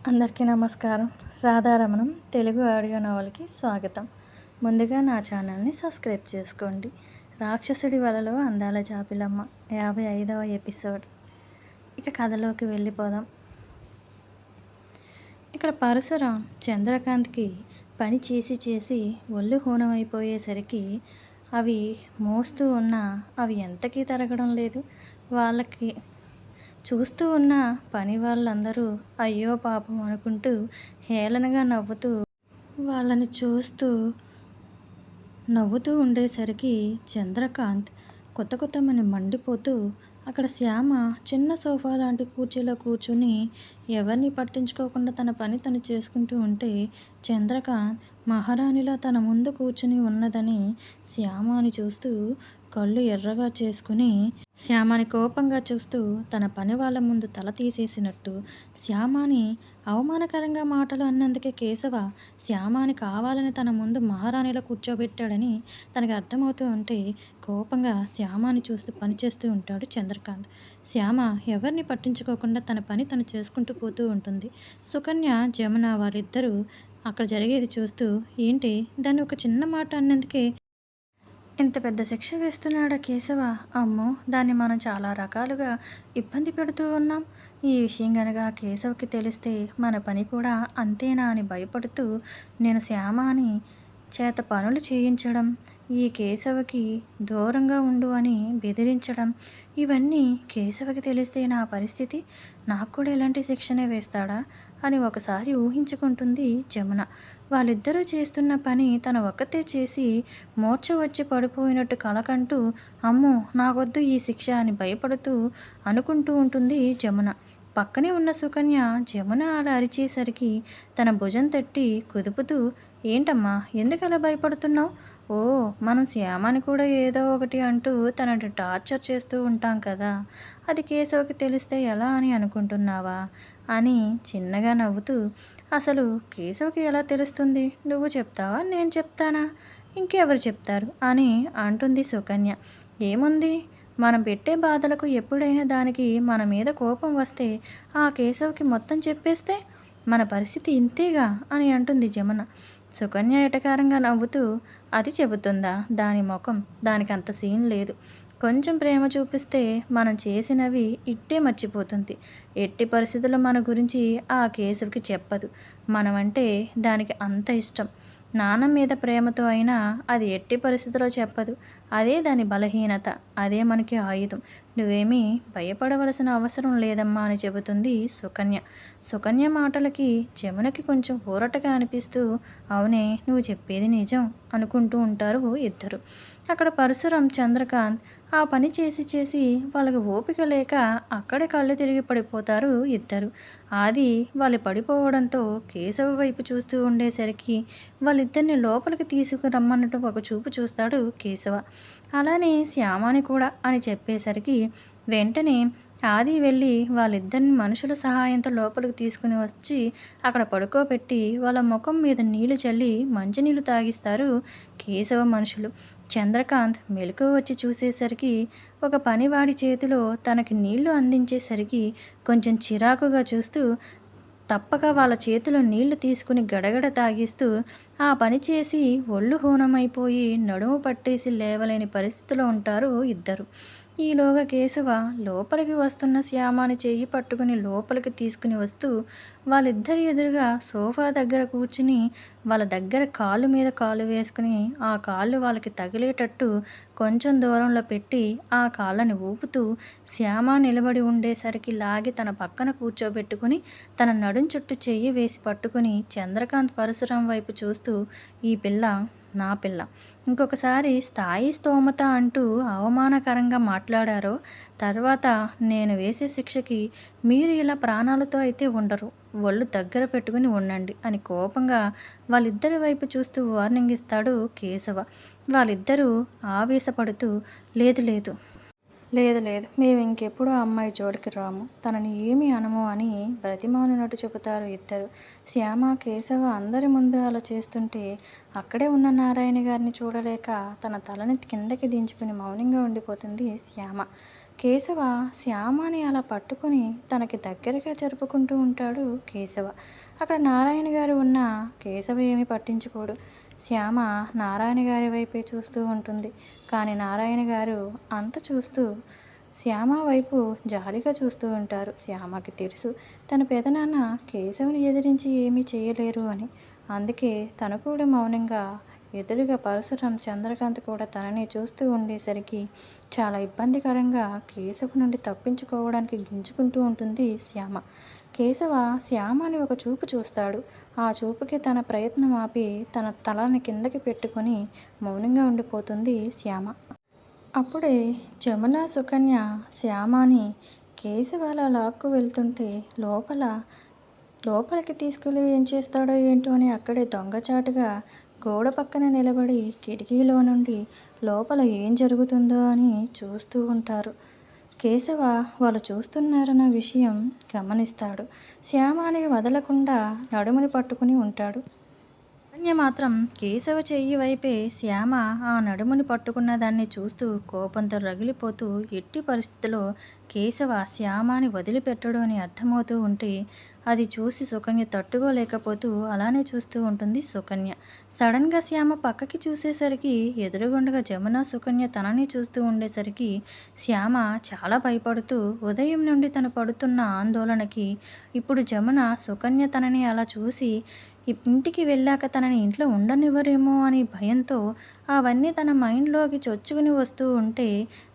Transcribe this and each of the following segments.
అందరికీ నమస్కారం. రాధారమణం తెలుగు ఆడియో నవలకి స్వాగతం. ముందుగా నా ఛానల్ని సబ్స్క్రైబ్ చేసుకోండి. రాక్షసుడి వలలో అందాల జాబిలమ్మ 55వ ఎపిసోడ్. ఇక కథలోకి వెళ్ళిపోదాం. ఇక్కడ పరశురాం చంద్రకాంత్కి పని చేసి చేసి ఒళ్ళు హూనమైపోయేసరికి అవి మోస్తూ ఉన్నా అవి ఎంతకీ తరగడం లేదు. వాళ్ళకి చూస్తూ ఉన్న పని వాళ్ళందరూ అయ్యో పాపం అనుకుంటూ హేళనగా వాళ్ళని చూస్తూ నవ్వుతూ ఉండేసరికి చంద్రకాంత్ కొత్తమని మండిపోతూ అక్కడ శ్యామ చిన్న సోఫా లాంటి కుర్చీలో కూర్చుని ఎవరిని పట్టించుకోకుండా తన పని తను చేసుకుంటూ ఉంటే చంద్రకాంత్ మహారాణిలా తన ముందు కూర్చుని ఉన్నదని శ్యామని చూస్తూ కళ్ళు ఎర్రగా చేసుకుని శ్యామని కోపంగా చూస్తూ తన పని వాళ్ళ ముందు తల తీసేసినట్టు శ్యామని అవమానకరంగా మాటలు అన్నందుకే కేశవ శ్యామని కావాలని తన ముందు మహారాణిలో కూర్చోబెట్టాడని తనకు అర్థమవుతూ ఉంటే కోపంగా శ్యామని చూస్తూ పనిచేస్తూ ఉంటాడు చంద్రకాంత్. శ్యామ ఎవరిని పట్టించుకోకుండా తన పని తను చేసుకుంటూ పోతూ ఉంటుంది. సుకన్య జమున వారిద్దరూ అక్కడ జరిగేది చూస్తూ ఏంటి దాన్ని ఒక చిన్న మాట అన్నందుకే ఇంత పెద్ద శిక్ష వేస్తున్నాడా కేశవ? అమ్మో, దాన్ని మనం చాలా రకాలుగా ఇబ్బంది పెడుతూ ఉన్నాం. ఈ విషయం గనక కేశవ్కి తెలిస్తే మన పని కూడా అంతేనా అని భయపడుతూ నేను శ్యామాని చేత పనులు చేయించడం, ఈ కేశవకి దూరంగా ఉండు అని బెదిరించడం, ఇవన్నీ కేశవకి తెలిస్తే నా పరిస్థితి, నాకు కూడా ఇలాంటి శిక్షనే వేస్తాడా అని ఒకసారి ఊహించుకుంటుంది జమున. వాళ్ళిద్దరూ చేస్తున్న పని తన ఒక్కతే చేసి మూర్ఛ వచ్చి పడిపోయినట్టు కలకంటూ అమ్మో నాకొద్దు ఈ శిక్ష అని భయపడుతూ అనుకుంటూ ఉంటుంది జమున. పక్కనే ఉన్న సుకన్య జమున అలా అరిచేసరికి తన భుజం తట్టి కుదుపుతూ ఏంటమ్మా ఎందుకు అలా భయపడుతున్నావు? ఓ, మనం శ్యామని కూడా ఏదో ఒకటి అంటూ తనని టార్చర్ చేస్తూ ఉంటాం కదా, అది కేశవకి తెలిస్తే ఎలా అని అనుకుంటున్నావా అని చిన్నగా నవ్వుతూ అసలు కేశవ్కి ఎలా తెలుస్తుంది? నువ్వు చెప్తావా నేను చెప్తానా? ఇంకెవరు చెప్తారు అని అంటుంది సుకన్య. ఏముంది, మనం పెట్టే బాధలకు ఎప్పుడైనా దానికి మన మీద కోపం వస్తే ఆ కేశవ్కి మొత్తం చెప్పేస్తే మన పరిస్థితి ఇంతేగా అని అంటుంది జమున. సుకన్య ఎటకారంగా నవ్వుతూ అది చెబుతుందా దాని ముఖం, దానికి అంత సీన్ లేదు. కొంచెం ప్రేమ చూపిస్తే మనం చేసినవి ఇట్టే మర్చిపోతుంది. ఎట్టి పరిస్థితుల్లో మన గురించి ఆ కేశవ్కి చెప్పదు. మనమంటే దానికి అంత ఇష్టం. నాన్న మీద ప్రేమతో అయినా అది ఎట్టి పరిస్థితిలో చెప్పదు. అదే దాని బలహీనత, అదే మనకి ఆయుధం. నువ్వేమీ భయపడవలసిన అవసరం లేదమ్మా అని చెబుతుంది సుకన్య. సుకన్య మాటలకి జమునకి కొంచెం ఊరటగా అనిపిస్తూ అవునే నువ్వు చెప్పేది నిజం అనుకుంటూ ఉంటారు ఇద్దరు. అక్కడ పరశురాం చంద్రకాంత్ ఆ పని చేసి చేసి వాళ్ళకి ఓపిక లేక అక్కడే కళ్ళు తిరిగి పడిపోతారు ఇద్దరు. ఆది వాళ్ళు పడిపోవడంతో కేశవ వైపు చూస్తూ ఉండేసరికి వాళ్ళిద్దరిని లోపలికి తీసుకురమ్మన్నట్టు ఒక చూపు చూస్తాడు కేశవ. అలానే శ్యామాని కూడా అని చెప్పేసరికి వెంటనే ఆది వెళ్ళి వాళ్ళిద్దరిని మనుషుల సహాయంతో లోపలికి తీసుకుని వచ్చి అక్కడ పడుకోబెట్టి వాళ్ళ ముఖం మీద నీళ్లు చల్లి మంచినీళ్ళు తాగిస్తారు కేశవ మనుషులు. చంద్రకాంత్ మెలకువ వచ్చి చూసేసరికి ఒక పనివాడి చేతిలో తనకి నీళ్లు అందించేసరికి కొంచెం చిరాకుగా చూస్తూ తప్పక వాళ్ళ చేతిలో నీళ్లు తీసుకుని గడగడ తాగిస్తూ ఆ పని చేసి ఒళ్ళు హూనమైపోయి నడుము పట్టేసి లేవలేని పరిస్థితిలో ఉంటారు ఇద్దరు. ఈలోగా కేశవ లోపలికి వస్తున్న శ్యామాని చెయ్యి పట్టుకుని లోపలికి తీసుకుని వస్తూ వాళ్ళిద్దరి ఎదురుగా సోఫా దగ్గర కూర్చుని వాళ్ళ దగ్గర కాళ్ళు మీద కాళ్ళు వేసుకుని ఆ కాళ్ళు వాళ్ళకి తగిలేటట్టు కొంచెం దూరంలో పెట్టి ఆ కాళ్ళని ఊపుతూ శ్యామ నిలబడి ఉండేసరికి లాగి తన పక్కన కూర్చోబెట్టుకుని తన నడుం చుట్టూ చెయ్యి వేసి పట్టుకుని చంద్రకాంత్ పరశురాం వైపు చూస్తూ ఈ పిల్ల నా పిల్ల, ఇంకొకసారి స్థాయి స్తోమత అంటూ అవమానకరంగా మాట్లాడారో తర్వాత నేను వేసే శిక్షకి మీరు ఇలా ప్రాణాలతో అయితే ఉండరు, ఒళ్ళు దగ్గర పెట్టుకుని ఉండండి అని కోపంగా వాళ్ళిద్దరి వైపు చూస్తూ వార్నింగ్ ఇస్తాడు కేశవ. వాళ్ళిద్దరూ ఆవేశపడుతూ లేదు లేదు లేదు లేదు మేము ఇంకెప్పుడు ఆ అమ్మాయి జోలికి రాము, తనని ఏమీ అనము అని బ్రతిమానునట్టు చెబుతారు ఇద్దరు. శ్యామ కేశవ అందరి ముందు అలా చేస్తుంటే అక్కడే ఉన్న నారాయణ గారిని చూడలేక తన తలని కిందకి దించుకుని మౌనంగా ఉండిపోతుంది శ్యామ. కేశవ శ్యామని అలా పట్టుకొని తనకి దగ్గరగా జరుపుకుంటూ ఉంటాడు కేశవ. అక్కడ నారాయణ గారు ఉన్న కేశవ ఏమీ పట్టించుకోడు. శ్యామ నారాయణ గారి వైపే చూస్తూ ఉంటుంది. కానీ నారాయణ గారు అంత చూస్తూ శ్యామ వైపు జాలిగా చూస్తూ ఉంటారు. శ్యామకి తెలుసు తన పెదనాన్న కేశవుని ఎదిరించి ఏమీ చేయలేరు అని. అందుకే తను కూడా మౌనంగా ఎదురుగా పరశురాం చంద్రకాంత్ కూడా తనని చూస్తూ ఉండేసరికి చాలా ఇబ్బందికరంగా కేశవ నుండి తప్పించుకోవడానికి గింజుకుంటూ ఉంటుంది శ్యామ. కేశవ శ్యామని ఒక చూపు చూస్తాడు. ఆ చూపుకి తన ప్రయత్నం ఆపి తన తలని కిందకి పెట్టుకొని మౌనంగా ఉండిపోతుంది శ్యామ. అప్పుడే జమున సుకన్య శ్యామని కేశవాల లాక్కు వెళ్తుంటే లోపలికి తీసుకెళ్ళి ఏం చేస్తాడో ఏంటో అని అక్కడే దొంగచాటుగా గోడ పక్కన నిలబడి కిటికీలో నుండి లోపల ఏం జరుగుతుందో అని చూస్తూ ఉంటారు. కేశవ వాళ్ళు చూస్తున్నారన్న విషయం గమనిస్తాడు. శ్యామాని వదలకుండా నడుముని పట్టుకుని ఉంటాడు. లావణ్య మాత్రం కేశవ చెయ్యి వైపే శ్యామ ఆ నడుముని పట్టుకున్న దాన్ని చూస్తూ కోపంతో రగిలిపోతూ ఎట్టి పరిస్థితిలో కేశవ శ్యామాని వదిలిపెట్టడు అని అర్థమవుతూ ఉంటే అది చూసి సుకన్య తట్టుకోలేకపోతూ అలానే చూస్తూ ఉంటుంది సుకన్య. సడన్గా శ్యామ పక్కకి చూసేసరికి ఎదురుగుండగా జమున సుకన్య తనని చూస్తూ ఉండేసరికి శ్యామ చాలా భయపడుతూ ఉదయం నుండి తను పడుతున్న ఆందోళనకి ఇప్పుడు జమున సుకన్య తనని అలా చూసి ఇంటికి వెళ్ళాక తనని ఇంట్లో ఉండనివ్వరేమో అని భయంతో అవన్నీ తన మైండ్లోకి చొచ్చుకుని వస్తూ ఉంటే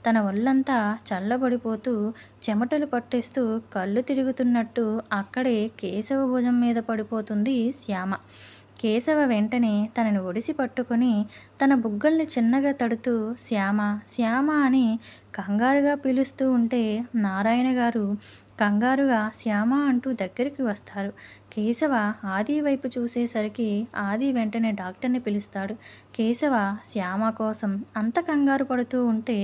తన ఒళ్ళంతా చల్లబడిపోతూ చెమటలు పట్టేస్తూ కళ్ళు తిరుగుతున్నట్టు అక్కడే కేశవ భుజం మీద పడిపోతుంది శ్యామ. కేశవ వెంటనే తనని ఒడిసి పట్టుకొని తన బుగ్గల్ని చిన్నగా తడుతూ శ్యామ శ్యామ అని కంగారుగా పిలుస్తూ ఉంటే నారాయణ గారు కంగారుగా శ్యామ అంటూ దగ్గరికి వస్తారు. కేశవ ఆది వైపు చూసేసరికి ఆది వెంటనే డాక్టర్ని పిలుస్తాడు. కేశవ శ్యామ కోసం అంత కంగారు పడుతూ ఉంటే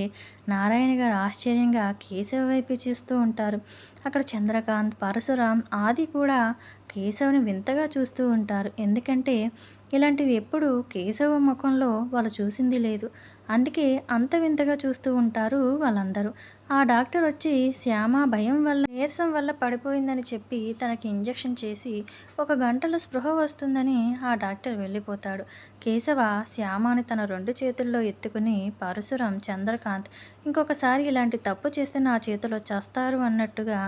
నారాయణ గారు ఆశ్చర్యంగా కేశవ వైపు చూస్తూ ఉంటారు. అక్కడ చంద్రకాంత్, పరశురాం, ఆది కూడా కేశవని వింతగా చూస్తూ ఉంటారు. ఎందుకంటే ఇలాంటివి ఎప్పుడు కేశవ ముఖంలో వాళ్ళు చూసింది లేదు. అందుకే అంత వింతగా చూస్తూ ఉంటారు వాళ్ళందరూ. ఆ డాక్టర్ వచ్చి శ్యామ భయం వల్ల నీరసం వల్ల పడిపోయిందని చెప్పి తనకి ఇంజెక్షన్ చేసి 1 గంటలో స్పృహ వస్తుందని ఆ డాక్టర్ వెళ్ళిపోతాడు. కేశవ శ్యామని తన 2 చేతుల్లో ఎత్తుకుని పరశురాం, చంద్రకాంత్ ఇంకొకసారి ఇలాంటి తప్పు చేస్తే నా చేతిలో చస్తారు అన్నట్టుగా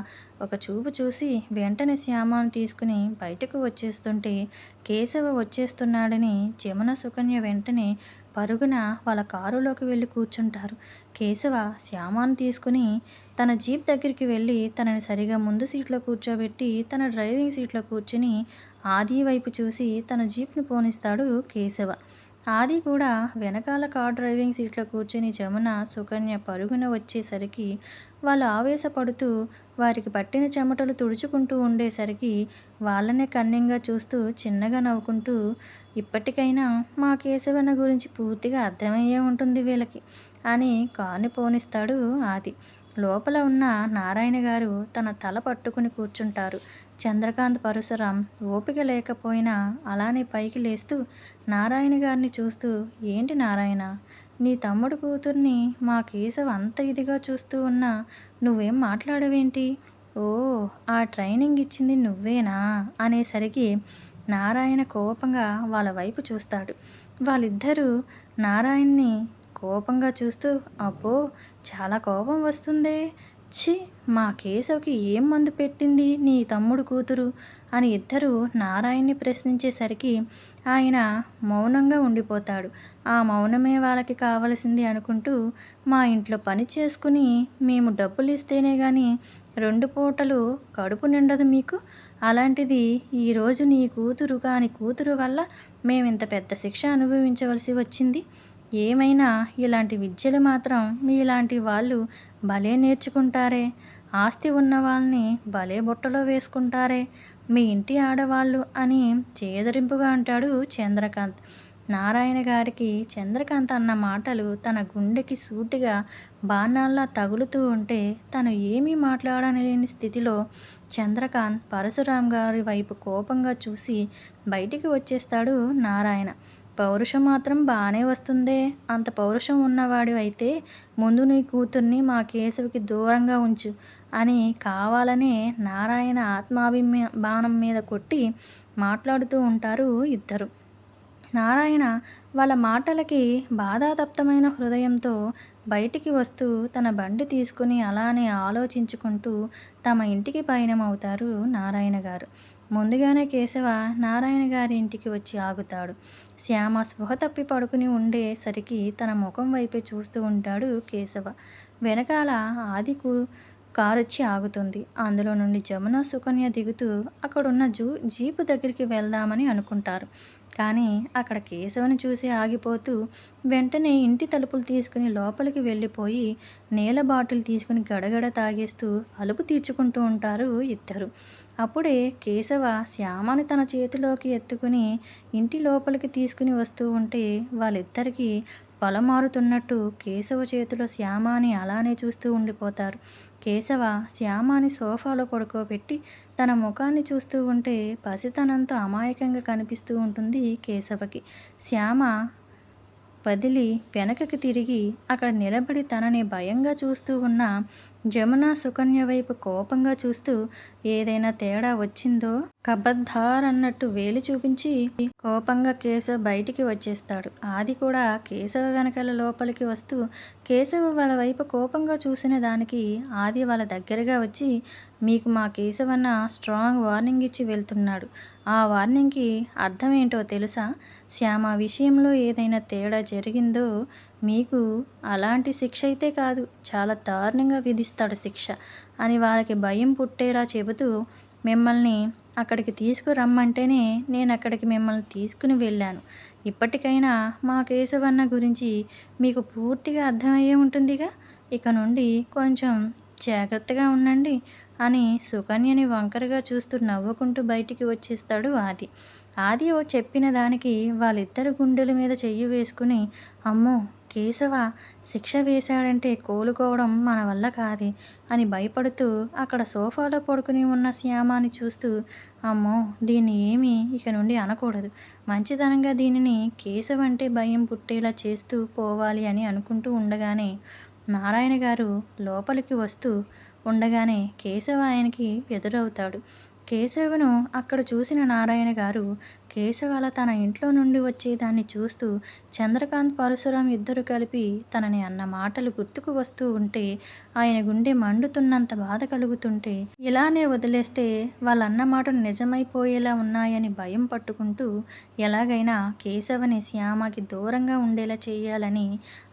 ఒక చూపు చూసి వెంటనే శ్యామను తీసుకుని బయటకు వచ్చేస్తుంటే కేశవ వచ్చేస్తున్నాడని జమున సుకన్య వెంటనే పరుగున వాళ్ళ కారులోకి వెళ్ళి కూర్చుంటారు. కేశవ శ్యామను తీసుకుని తన జీప్ దగ్గరికి వెళ్ళి తనని సరిగా ముందు సీట్లో కూర్చోబెట్టి తన డ్రైవింగ్ సీట్లో కూర్చుని ఆది వైపు చూసి తన జీప్ని పోనిస్తాడు కేశవ. ఆది కూడా వెనకాల కార్ డ్రైవింగ్ సీట్లో కూర్చొని జమున సుకన్య పరుగున వచ్చేసరికి వాళ్ళు ఆవేశపడుతూ వారికి పట్టిన చెమటలు తుడుచుకుంటూ ఉండేసరికి వాళ్ళనే కన్నింగా చూస్తూ చిన్నగా నవ్వుకుంటూ ఇప్పటికైనా మా కేశవన్న గురించి పూర్తిగా అర్థమయ్యే ఉంటుంది వీళ్ళకి అని కారుని పోనిస్తాడు ఆది. లోపల ఉన్న నారాయణ గారు తన తల పట్టుకుని కూర్చుంటారు. చంద్రకాంత్, పరశురాం ఓపిక లేకపోయినా అలానే పైకి లేస్తూ నారాయణ గారిని చూస్తూ ఏంటి నారాయణ, నీ తమ్ముడు కూతుర్ని మా కేశవ అంత ఇదిగా చూస్తూ ఉన్నా నువ్వేం మాట్లాడవేంటి? ఓ, ఆ ట్రైనింగ్ ఇచ్చింది నువ్వేనా అనేసరికి నారాయణ కోపంగా వాళ్ళ వైపు చూస్తాడు. వాళ్ళిద్దరూ నారాయణ్ని కోపంగా చూస్తూ అబ్బో, చాలా కోపం వస్తుందే, ఛీ, మా కేశవ్కి ఏం మందు పెట్టింది నీ తమ్ముడు కూతురు అని ఇద్దరు నారాయణ్ని ప్రశ్నించేసరికి ఆయన మౌనంగా ఉండిపోతాడు. ఆ మౌనమే వాళ్ళకి కావలసింది అనుకుంటూ మా ఇంట్లో పని చేసుకుని మేము డబ్బులు ఇస్తేనే కానీ 2 పూటలు కడుపు నిండదు మీకు, అలాంటిది ఈరోజు నీ కూతురు కాని కూతురు వల్ల మేమింత పెద్ద శిక్ష అనుభవించవలసి వచ్చింది. ఏమైనా ఇలాంటి విద్యలు మాత్రం మీలాంటి వాళ్ళు భలే నేర్చుకుంటారే, ఆస్తి ఉన్న వాళ్ళని భలే బుట్టలో వేసుకుంటారే మీ ఇంటి ఆడవాళ్ళు అని చేదరింపుగా అంటాడు చంద్రకాంత్. నారాయణ గారికి చంద్రకాంత్ అన్న మాటలు తన గుండెకి సూటిగా బాణాల్లా తగులుతూ ఉంటే తను ఏమీ మాట్లాడలేని స్థితిలో చంద్రకాంత్ పరశురాం గారి వైపు కోపంగా చూసి బయటికి వచ్చేస్తాడు నారాయణ. పౌరుషం మాత్రం బానే వస్తుందే! అంత పౌరుషం ఉన్నవాడివైతే ముందు నీ కూతుర్ని మా కేశవికి దూరంగా ఉంచు" అని కావాలనే నారాయణ బాణం మీద కొట్టి మాట్లాడుతూ ఉంటారు ఇద్దరు. నారాయణ వాళ్ళ మాటలకి బాధాతప్తమైన హృదయంతో బయటికి వస్తూ తన బండి తీసుకుని అలానే ఆలోచించుకుంటూ తమ ఇంటికి పయనమవుతారు నారాయణ గారు. ముందుగానే కేశవ నారాయణ గారి ఇంటికి వచ్చి ఆగుతాడు. శ్యామ స్పృహ తప్పి పడుకుని ఉండేసరికి తన ముఖం వైపే చూస్తూ ఉంటాడు కేశవ. వెనకాల ఆదికు కారొచ్చి ఆగుతుంది. అందులో నుండి జమున, సుకన్య దిగుతూ అక్కడున్న జీపు దగ్గరికి వెళ్దామని అనుకుంటారు. కానీ అక్కడ కేశవని చూసి ఆగిపోతూ వెంటనే ఇంటి తలుపులు తీసుకుని లోపలికి వెళ్ళిపోయి నీళ్ళ బాటిల్ తీసుకుని గడగడ తాగేస్తూ అలుపు తీర్చుకుంటూ ఉంటారు ఇద్దరు. అప్పుడే కేశవ శ్యామని తన చేతిలోకి ఎత్తుకుని ఇంటి లోపలికి తీసుకుని వస్తూ ఉంటే వాళ్ళిద్దరికీ పొలమారుతున్నట్టు కేశవ చేతిలో శ్యామాని అలానే చూస్తూ ఉండిపోతారు. కేశవ శ్యామాని సోఫాలో పడుకోబెట్టి తన ముఖాన్ని చూస్తూ ఉంటే పసితనంతో అమాయకంగా కనిపిస్తూ ఉంటుంది కేశవకి. శ్యామ వదిలి వెనకకి తిరిగి అక్కడ నిలబడి తనని భయంగా చూస్తూ ఉన్న జమున, సుకన్య వైపు కోపంగా చూస్తూ ఏదైనా తేడా వచ్చిందో కబద్దార్ అన్నట్టు వేలు చూపించి కోపంగా కేశవ్ బయటికి వచ్చేస్తాడు. ఆది కూడా కేశవ వెనకాల లోపలికి వస్తూ కేశవ వాళ్ళ వైపు కోపంగా చూసిన దానికి ఆది వాళ్ళ దగ్గరగా వచ్చి మీకు మా కేశవన్న స్ట్రాంగ్ వార్నింగ్ ఇచ్చి వెళ్తున్నాడు. ఆ వార్నింగ్కి అర్థం ఏంటో తెలుసా? శ్యామ విషయంలో ఏదైనా తేడా జరిగిందో మీకు అలాంటి శిక్ష అయితే కాదు, చాలా దారుణంగా విధిస్తాడు శిక్ష అని వాళ్ళకి భయం పుట్టేలా చెబుతూ మిమ్మల్ని అక్కడికి తీసుకురమ్మంటేనే నేను అక్కడికి మిమ్మల్ని తీసుకుని వెళ్ళాను. ఇప్పటికైనా మా కేశవన్న గురించి మీకు పూర్తిగా అర్థమయ్యే ఉంటుందిగా. ఇక నుండి కొంచెం జాగ్రత్తగా ఉండండి అని సుకన్యని వంకరగా చూస్తూ నవ్వుకుంటూ బయటికి వచ్చేస్తాడు ఆది. ఆది చెప్పిన దానికి వాళ్ళిద్దరు గుండెల మీద చెయ్యి వేసుకుని అమ్మో కేశవ శిక్ష వేశాడంటే కోలుకోవడం మన వల్ల కాదే అని భయపడుతూ అక్కడ సోఫాలో పడుకుని ఉన్న శ్యామాని చూస్తూ అమ్మో దీన్ని ఏమీ ఇక నుండి అనకూడదు, మంచితనంగా దీనిని కేశవ అంటే భయం పుట్టేలా చేస్తూ పోవాలి అని అనుకుంటూ ఉండగానే నారాయణ గారు లోపలికి వస్తూ ఉండగానే కేశవ ఆయనకి ఎదురవుతాడు. కేశవను అక్కడ చూసిన నారాయణ గారు కేశవాల తన ఇంట్లో నుండి వచ్చేదాన్ని చూస్తూ చంద్రకాంత్, పరశురాం ఇద్దరు కలిపి తనని అన్న మాటలు గుర్తుకు వస్తూ ఉంటే ఆయన గుండె మండుతున్నంత బాధ కలుగుతుంటే ఇలానే వదిలేస్తే వాళ్ళన్న మాటలు నిజమైపోయేలా ఉన్నాయని భయం పట్టుకుంటూ ఎలాగైనా కేశవని శ్యామకి దూరంగా ఉండేలా చేయాలని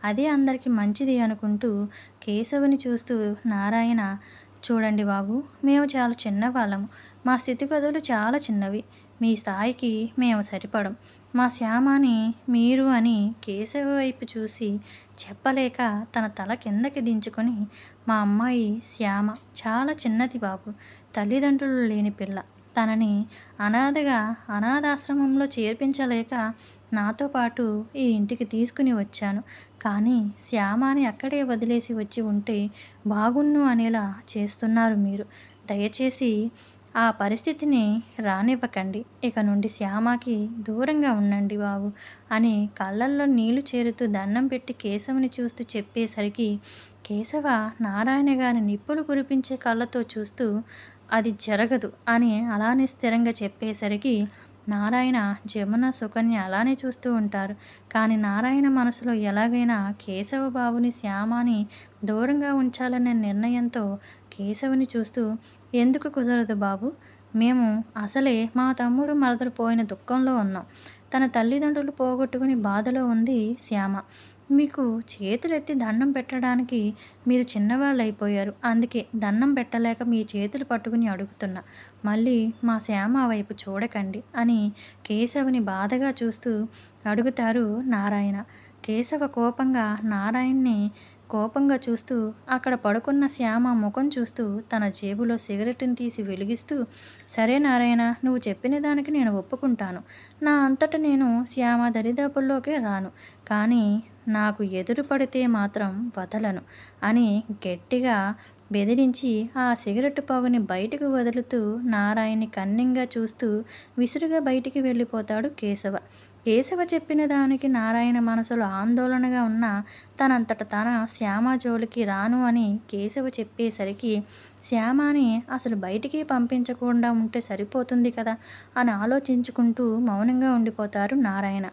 అదే అందరికీ మంచిది అనుకుంటూ కేశవని చూస్తూ నారాయణ చూడండి బాబు, మేము చాలా చిన్నవాళ్ళము, మా స్థితిగతులు చాలా చిన్నవి, మీ స్థాయికి మేము సరిపడం, మా శ్యామని మీరు అని కేశవ వైపు చూసి చెప్పలేక తన తల కిందకి దించుకొని మా అమ్మాయి శ్యామ చాలా చిన్నది బాబు, తల్లిదండ్రులు లేని పిల్ల, తనని అనాథాశ్రమంలో చేర్పించలేక నాతో పాటు ఈ ఇంటికి తీసుకుని వచ్చాను. కానీ శ్యామని అక్కడే వదిలేసి వచ్చి ఉంటే బాగున్ను అనేలా చేస్తున్నారు మీరు. దయచేసి ఆ పరిస్థితిని రానివ్వకండి. ఇక నుండి శ్యామకి దూరంగా ఉండండి బాబు అని కళ్ళల్లో నీళ్లు చేరుతూ దండం పెట్టి కేశవుని చూస్తూ చెప్పేసరికి కేశవ నారాయణ గారి నిప్పులు కురిపించే కళ్ళతో చూస్తూ అది జరగదు అని అలానే స్థిరంగా చెప్పేసరికి నారాయణ, జమున, సుకన్య అలానే చూస్తూ ఉంటారు. కానీ నారాయణ మనసులో ఎలాగైనా కేశవ బాబుని శ్యామని దూరంగా ఉంచాలనే నిర్ణయంతో కేశవుని చూస్తూ ఎందుకు కుదరదు బాబు, మేము అసలే మా తమ్ముడు మరదలు పోయిన దుఃఖంలో ఉన్నాం, తన తల్లిదండ్రులు పోగొట్టుకుని బాధలో ఉంది శ్యామ, మీకు చేతులెత్తి దండం పెట్టడానికి మీరు చిన్నవాళ్ళు అయిపోయారు, అందుకే దండం పెట్టలేక మీ చేతులు పట్టుకుని అడుగుతున్నా, మళ్ళీ మా శ్యామ వైపు చూడకండి అని కేశవుని బాధగా చూస్తూ అడుగుతారు నారాయణ. కేశవ కోపంగా చూస్తూ అక్కడ పడుకున్న శ్యామ ముఖం చూస్తూ తన జేబులో సిగరెట్ని తీసి వెలిగిస్తూ సరే నారాయణ, నువ్వు చెప్పిన దానికి నేను ఒప్పుకుంటాను, నా అంతట నేను శ్యామ దరిదాపుల్లోకే రాను, కానీ నాకు ఎదురు పడితే మాత్రం వదలను అని గట్టిగా బెదిరించి ఆ సిగరెట్ పొగని బయటకు వదులుతూ నారాయణ్ని కన్నింగా చూస్తూ విసురుగా బయటికి వెళ్ళిపోతాడు కేశవ. కేశవ చెప్పిన దానికి నారాయణ మనసులో ఆందోళనగా ఉన్న తనంతట తన శ్యామ జోలికి రాను అని కేశవ చెప్పేసరికి శ్యామని అసలు బయటికి పంపించకుండా ఉంటే సరిపోతుంది కదా అని ఆలోచించుకుంటూ మౌనంగా ఉండిపోతారు నారాయణ.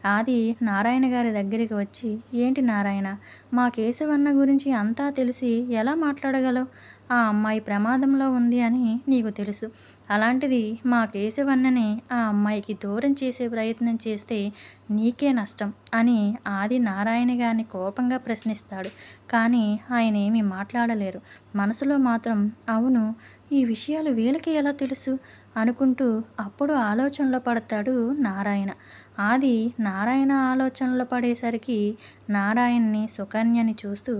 ఆది నారాయణ గారి దగ్గరికి వచ్చి, ఏంటి నారాయణ, మా కేశవన్న గురించి అంతా తెలిసి ఎలా మాట్లాడగలవు? ఆ అమ్మాయి ప్రమాదంలో ఉంది అని నీకు తెలుసు. అలాంటిది మా కేశవన్నని ఆ అమ్మాయికి దూరం చేసే ప్రయత్నం చేస్తే నీకే నష్టం అని ఆది నారాయణ గారిని కోపంగా ప్రశ్నిస్తాడు. కానీ ఆయన ఏమీ మాట్లాడలేరు. మనసులో మాత్రం అవును, ఈ విషయాలు వీళ్ళకి ఎలా తెలుసు అనుకుంటూ అప్పుడు ఆలోచనలో పడతాడు నారాయణ. ఆది నారాయణ ఆలోచనలో పడేసరికి నారాయణ్ని సుకన్యని చూస్తూ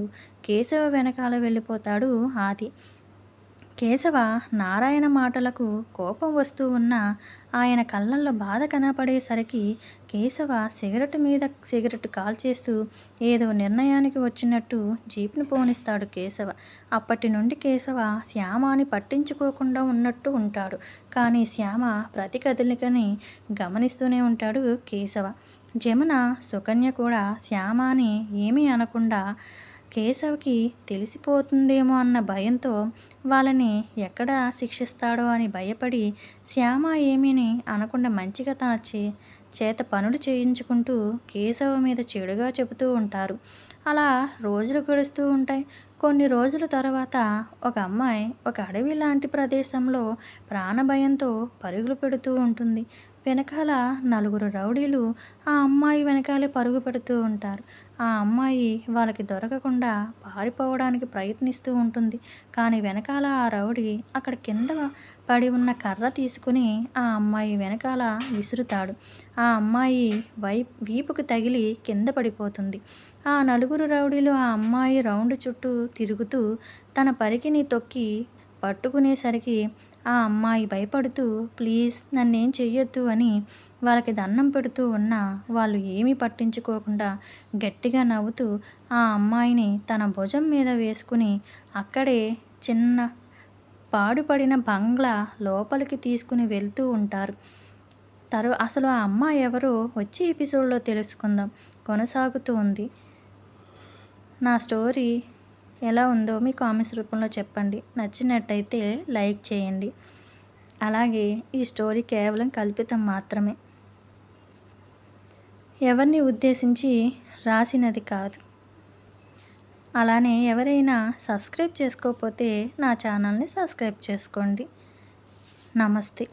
కేశవ వెనకాల వెళ్ళిపోతాడు ఆది. కేశవ నారాయణ మాటలకు కోపం వస్తూ ఉన్నా ఆయన కళ్ళల్లో బాధ కనపడేసరికి కేశవ సిగరెట్ మీద సిగరెట్ కాల్చేస్తూ ఏదో నిర్ణయానికి వచ్చినట్టు జీప్ను పోనిస్తాడు కేశవ. అప్పటి నుండి కేశవ శ్యామని పట్టించుకోకుండా ఉన్నట్టు ఉంటాడు. కానీ శ్యామ ప్రతి కదలికని గమనిస్తూనే ఉంటాడు కేశవ. జమున, సుకన్య కూడా శ్యామని ఏమీ అనకుండా కేశవ్‌కి తెలిసిపోతుందేమో అన్న భయంతో వాళ్ళని ఎక్కడ శిక్షిస్తాడో అని భయపడి శ్యామ ఏమీని అనకుండా మంచిగా తన చేత పనులు చేయించుకుంటూ కేశవ మీద చెడుగా చెబుతూ ఉంటారు. అలా రోజులు గడుస్తూ ఉంటాయి. కొన్ని రోజుల తర్వాత ఒక అమ్మాయి ఒక అడవి లాంటి ప్రదేశంలో ప్రాణభయంతో పరుగులు పెడుతూ ఉంటుంది. వెనకాల నలుగురు రౌడీలు ఆ అమ్మాయి వెనకాలే పరుగు పెడుతూ ఉంటారు. ఆ అమ్మాయి వాళ్ళకి దొరకకుండా పారిపోవడానికి ప్రయత్నిస్తూ ఉంటుంది. కానీ వెనకాల ఆ రౌడీ అక్కడ కింద పడి ఉన్న కర్ర తీసుకుని ఆ అమ్మాయి వెనకాల విసురుతాడు. ఆ అమ్మాయి వీపుకి తగిలి కింద పడిపోతుంది. ఆ నలుగురు రౌడీలు ఆ అమ్మాయి రౌండ్ చుట్టూ తిరుగుతూ తన పరికిని తొక్కి పట్టుకునేసరికి ఆ అమ్మాయి భయపడుతూ ప్లీజ్ నన్నేం చెయ్యొద్దు అని వాళ్ళకి దండం పెడుతూ ఉన్నా వాళ్ళు ఏమీ పట్టించుకోకుండా గట్టిగా నవ్వుతూ ఆ అమ్మాయిని తన భుజం మీద వేసుకుని అక్కడే చిన్న పాడుపడిన బంగ్లా లోపలికి తీసుకుని వెళ్తూ ఉంటారు. అసలు ఆ అమ్మాయి ఎవరో వచ్చే ఎపిసోడ్లో తెలుసుకుందాం. కొనసాగుతూ ఉంది. నా స్టోరీ ఎలా ఉందో మీ కామెంట్స్ రూపంలో చెప్పండి. నచ్చినట్టయితే లైక్ చేయండి. అలాగే ఈ స్టోరీ కేవలం కల్పితం మాత్రమే, ఎవరిని ఉద్దేశించి రాసినది కాదు. అలానే ఎవరైనా సబ్స్క్రైబ్ చేసుకోకపోతే నా ఛానల్ని సబ్స్క్రైబ్ చేసుకోండి. నమస్తే.